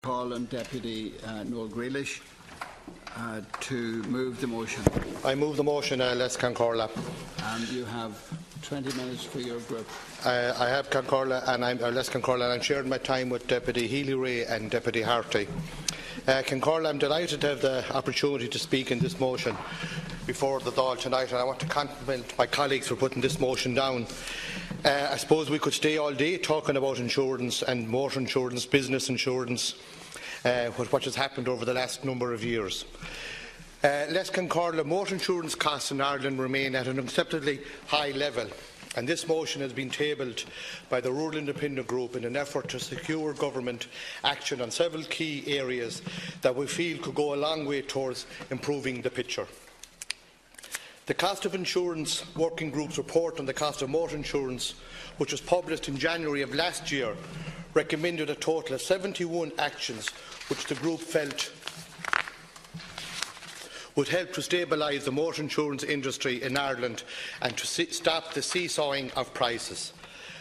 Call on Deputy Noel Grealish to move the motion. I move the motion, Les Concorla. And you have 20 minutes for your group. I have Concorla and Les Concorla, and I'm sharing my time with Deputy Healy-Rae and Deputy Harty. Concorla, I'm delighted to have the opportunity to speak in this motion before the Dáil tonight, and I want to compliment my colleagues for putting this motion down. I suppose we could stay all day talking about insurance and motor insurance, business insurance, what has happened over the last number of years. Les Concorla, motor insurance costs in Ireland remain at an unacceptably high level, and this motion has been tabled by the Rural Independent Group in an effort to secure government action on several key areas that we feel could go a long way towards improving the picture. The Cost of Insurance Working Group's report on the cost of motor insurance, which was published in January of last year, recommended a total of 71 actions which the group felt would help to stabilise the motor insurance industry in Ireland and to stop the seesawing of prices.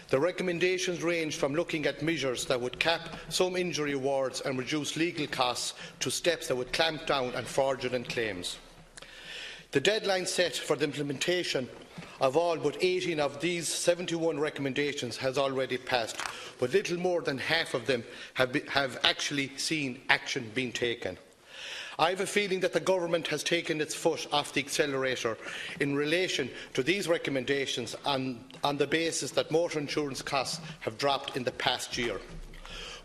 The recommendations range from looking at measures that would cap some injury awards and reduce legal costs to steps that would clamp down on fraudulent claims. The deadline set for the implementation of all but 18 of these 71 recommendations has already passed, but little more than half of them have actually seen action being taken. I have a feeling that the government has taken its foot off the accelerator in relation to these recommendations on the basis that motor insurance costs have dropped in the past year.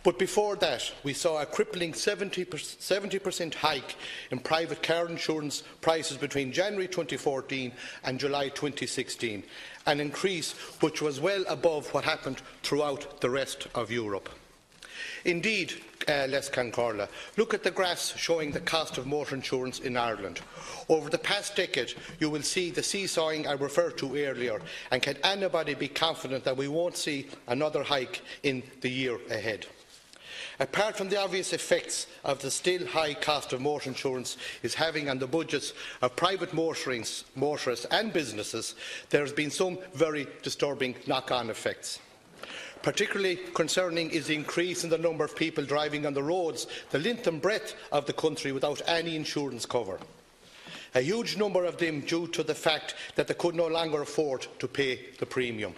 But before that, we saw a crippling 70% hike in private car insurance prices between January 2014 and July 2016, an increase which was well above what happened throughout the rest of Europe. Indeed, Les Concorla, look at the graphs showing the cost of motor insurance in Ireland. Over the past decade, you will see the seesawing I referred to earlier, and can anybody be confident that we won't see another hike in the year ahead? Apart from the obvious effects of the still high cost of motor insurance is having on the budgets of private motorists and businesses, there has been some very disturbing knock-on effects. Particularly concerning is the increase in the number of people driving on the roads the length and breadth of the country without any insurance cover. A huge number of them due to the fact that they could no longer afford to pay the premium.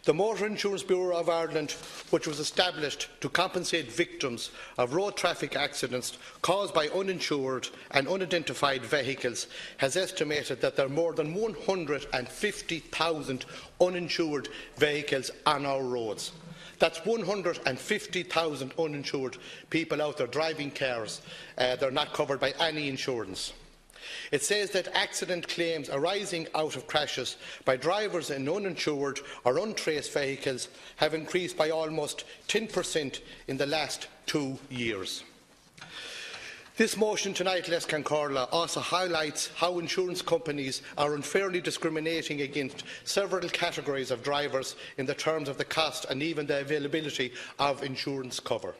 The Motor Insurance Bureau of Ireland, which was established to compensate victims of road traffic accidents caused by uninsured and unidentified vehicles, has estimated that there are more than 150,000 uninsured vehicles on our roads. That's 150,000 uninsured people out there driving cars that are not covered by any insurance. It says that accident claims arising out of crashes by drivers in uninsured or untraced vehicles have increased by almost 10% in the last 2 years. This motion tonight, Les Concorla, also highlights how insurance companies are unfairly discriminating against several categories of drivers in the terms of the cost and even the availability of insurance cover.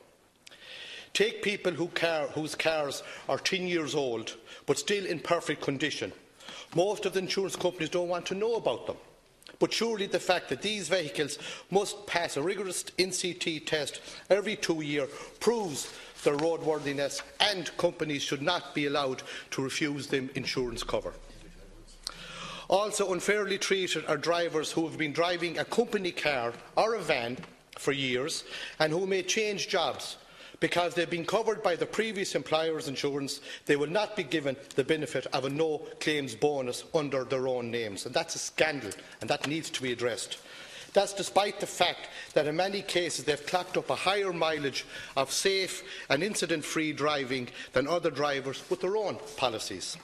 Take people whose cars are 10 years old but still in perfect condition. Most of the insurance companies don't want to know about them. But surely the fact that these vehicles must pass a rigorous NCT test every 2 years proves their roadworthiness, and companies should not be allowed to refuse them insurance cover. Also unfairly treated are drivers who have been driving a company car or a van for years and who may change jobs. Because they have been covered by the previous employer's insurance, they will not be given the benefit of a no-claims bonus under their own names. And that's a scandal, and that needs to be addressed. That's despite the fact that in many cases they have clocked up a higher mileage of safe and incident-free driving than other drivers with their own policies.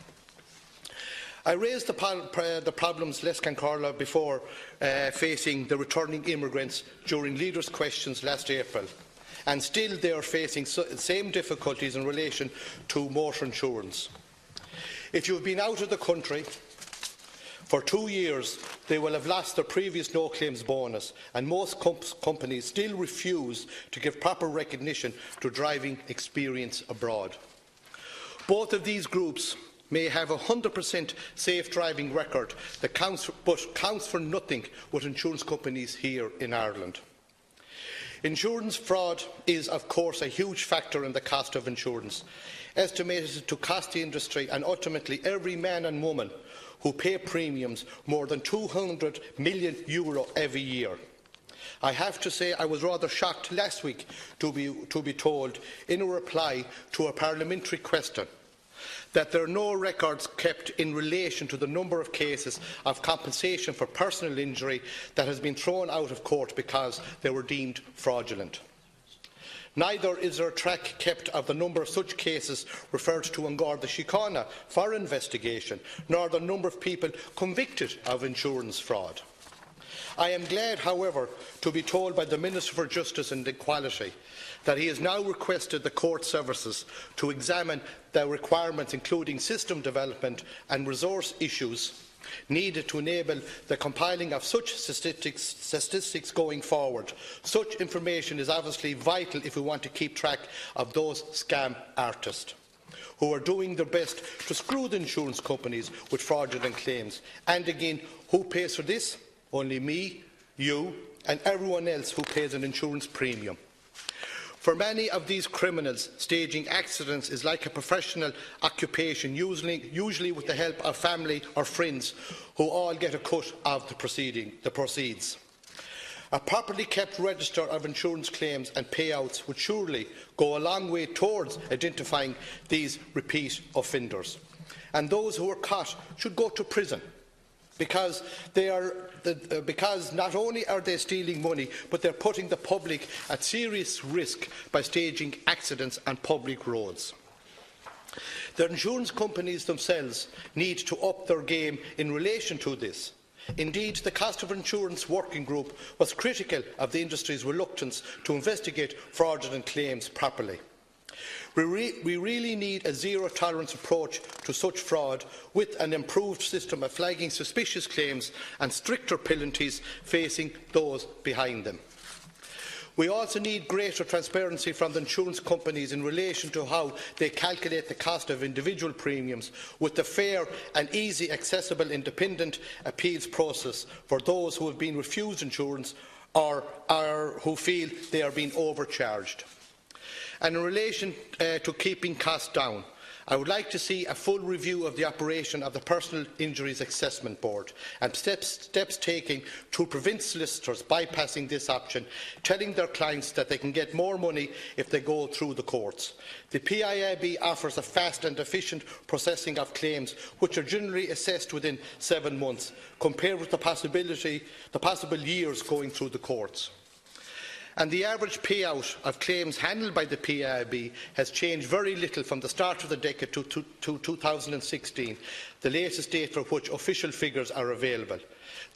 I raised the problems, Les Concorla, before facing the returning immigrants during leaders' questions last April. And still they are facing the same difficulties in relation to motor insurance. If you have been out of the country for 2 years, they will have lost their previous no-claims bonus, and most companies still refuse to give proper recognition to driving experience abroad. Both of these groups may have a 100% safe driving record but counts for nothing with insurance companies here in Ireland. Insurance fraud is, of course, a huge factor in the cost of insurance, estimated to cost the industry and ultimately every man and woman who pay premiums more than €200 million every year. I have to say I was rather shocked last week to be told, in a reply to a parliamentary question, that there are no records kept in relation to the number of cases of compensation for personal injury that has been thrown out of court because they were deemed fraudulent. Neither is there a track kept of the number of such cases referred to in Garda Síochána for investigation, nor the number of people convicted of insurance fraud. I am glad, however, to be told by the Minister for Justice and Equality that he has now requested the court services to examine the requirements, including system development and resource issues needed to enable the compiling of such statistics going forward. Such information is obviously vital if we want to keep track of those scam artists who are doing their best to screw the insurance companies with fraudulent claims. And again, who pays for this? Only me, you and everyone else who pays an insurance premium. For many of these criminals, staging accidents is like a professional occupation, usually with the help of family or friends who all get a cut of the proceeds. A properly kept register of insurance claims and payouts would surely go a long way towards identifying these repeat offenders. And those who are caught should go to prison, because not only are they stealing money, but they are putting the public at serious risk by staging accidents on public roads. The insurance companies themselves need to up their game in relation to this. Indeed, the Cost of Insurance Working Group was critical of the industry's reluctance to investigate fraudulent claims properly. We really need a zero-tolerance approach to such fraud, with an improved system of flagging suspicious claims and stricter penalties facing those behind them. We also need greater transparency from the insurance companies in relation to how they calculate the cost of individual premiums, with a fair and easy, accessible, independent appeals process for those who have been refused insurance or who feel they are being overcharged. And in relation to keeping costs down, I would like to see a full review of the operation of the Personal Injuries Assessment Board and steps taken to prevent solicitors bypassing this option, telling their clients that they can get more money if they go through the courts. The PIMB offers a fast and efficient processing of claims, which are generally assessed within 7 months, compared with the possible years going through the courts. And the average payout of claims handled by the PIB has changed very little from the start of the decade to 2016, the latest date for which official figures are available.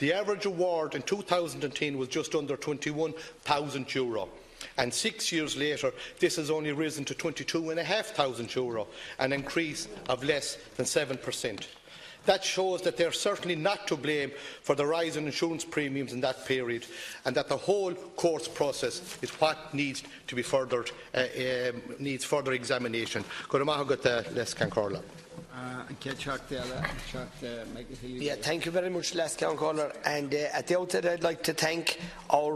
The average award in 2010 was just under €21,000, and 6 years later this has only risen to €22,500, an increase of less than 7%. That shows that they are certainly not to blame for the rise in insurance premiums in that period, and that the whole courts process is what needs to be furthered, needs further examination. Yeah, thank you very much, Les Councillor. And at the outset, I'd like to thank our